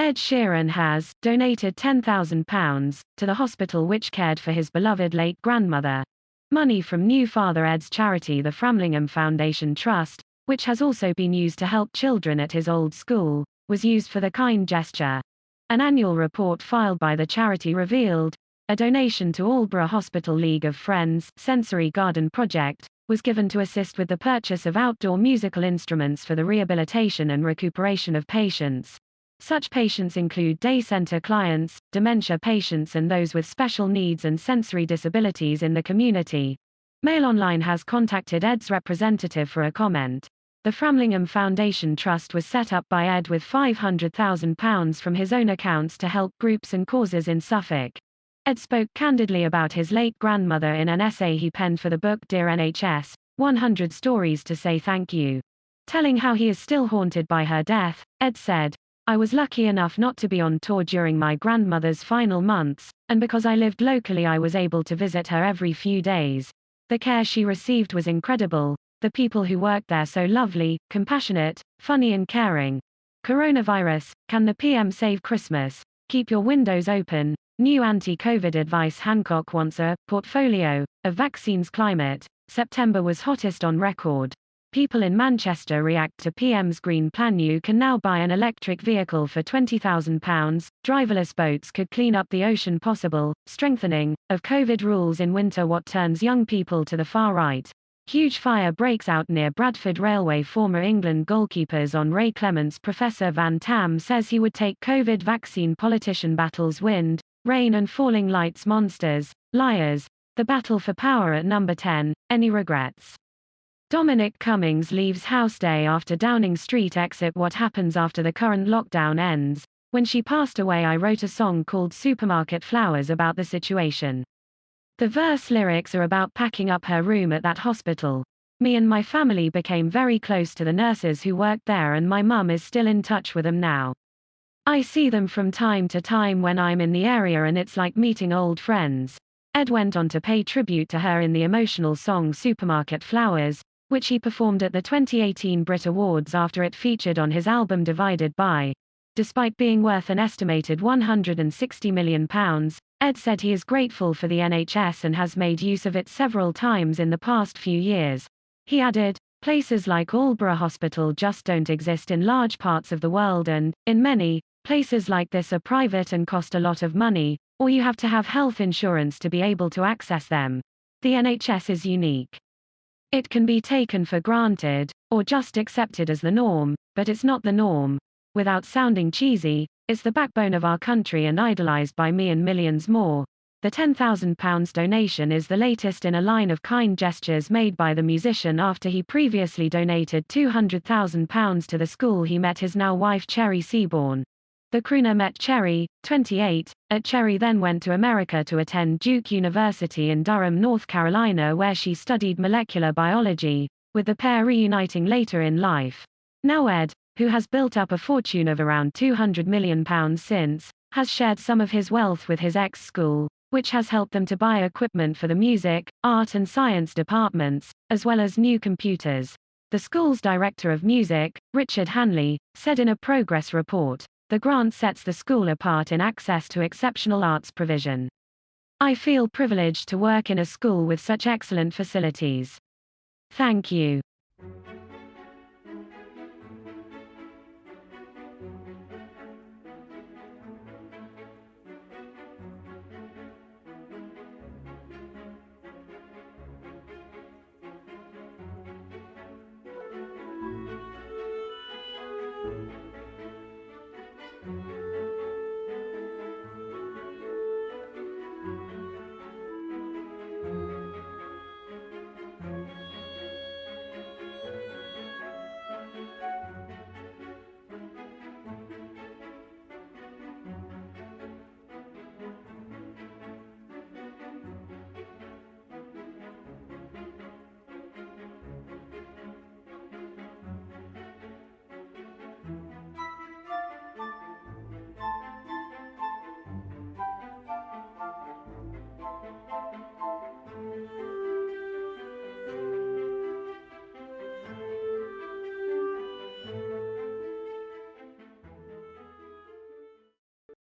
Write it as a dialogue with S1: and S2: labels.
S1: Ed Sheeran has donated £10,000 to the hospital which cared for his beloved late grandmother. Money from new father Ed's charity, the Framlingham Foundation Trust, which has also been used to help children at his old school, was used for the kind gesture. An annual report filed by the charity revealed a donation to Aldborough Hospital League of Friends Sensory Garden Project was given to assist with the purchase of outdoor musical instruments for the rehabilitation and recuperation of patients. Such patients include day center clients, dementia patients, and those with special needs and sensory disabilities in the community. Mail Online has contacted Ed's representative for a comment. The Framlingham Foundation Trust was set up by Ed with £500,000 from his own accounts to help groups and causes in Suffolk. Ed spoke candidly about his late grandmother in an essay he penned for the book Dear NHS, 100 Stories to Say Thank You. Telling how he is still haunted by her death, Ed said, "I was lucky enough not to be on tour during my grandmother's final months, and because I lived locally I was able to visit her every few days. The care she received was incredible, the people who worked there so lovely, compassionate, funny and caring. Coronavirus, can the PM save Christmas? Keep your windows open. New anti-COVID advice. Hancock wants a portfolio of vaccines. Climate. September was hottest on record. People in Manchester react to PM's Green Plan. You can now buy an electric vehicle for £20,000. Driverless boats could clean up the ocean. Possible strengthening of COVID rules in winter. What turns young people to the far right? Huge fire breaks out near Bradford Railway. Former England goalkeepers on Ray Clements. Professor Van Tam says he would take COVID vaccine. Politician battles wind, rain and falling lights. Monsters, liars. The battle for power at number 10. Any regrets? Dominic Cummings leaves house day after Downing Street exit. What happens after the current lockdown ends? When she passed away, I wrote a song called Supermarket Flowers about the situation. The verse lyrics are about packing up her room at that hospital. Me and my family became very close to the nurses who worked there, and my mum is still in touch with them now. I see them from time to time when I'm in the area, and it's like meeting old friends. Ed went on to pay tribute to her in the emotional song Supermarket Flowers, which he performed at the 2018 Brit Awards after it featured on his album Divided By. Despite being worth an estimated £160 million, Ed said he is grateful for the NHS and has made use of it several times in the past few years. He added, "Places like Aldborough Hospital just don't exist in large parts of the world, and, in many places like this are private and cost a lot of money, or you have to have health insurance to be able to access them. The NHS is unique. It can be taken for granted, or just accepted as the norm, but it's not the norm. Without sounding cheesy, it's the backbone of our country and idolized by me and millions more." The £10,000 donation is the latest in a line of kind gestures made by the musician after he previously donated £200,000 to the school he met his now wife Cherry Seaborn. The crooner met Cherry, 28, at Cherry, then went to America to attend Duke University in Durham, North Carolina, where she studied molecular biology, with the pair reuniting later in life. Now Ed, who has built up a fortune of around £200 million since, has shared some of his wealth with his ex-school, which has helped them to buy equipment for the music, art and science departments, as well as new computers. The school's director of music, Richard Hanley, said in a progress report, "The grant sets the school apart in access to exceptional arts provision. I feel privileged to work in a school with such excellent facilities. Thank you."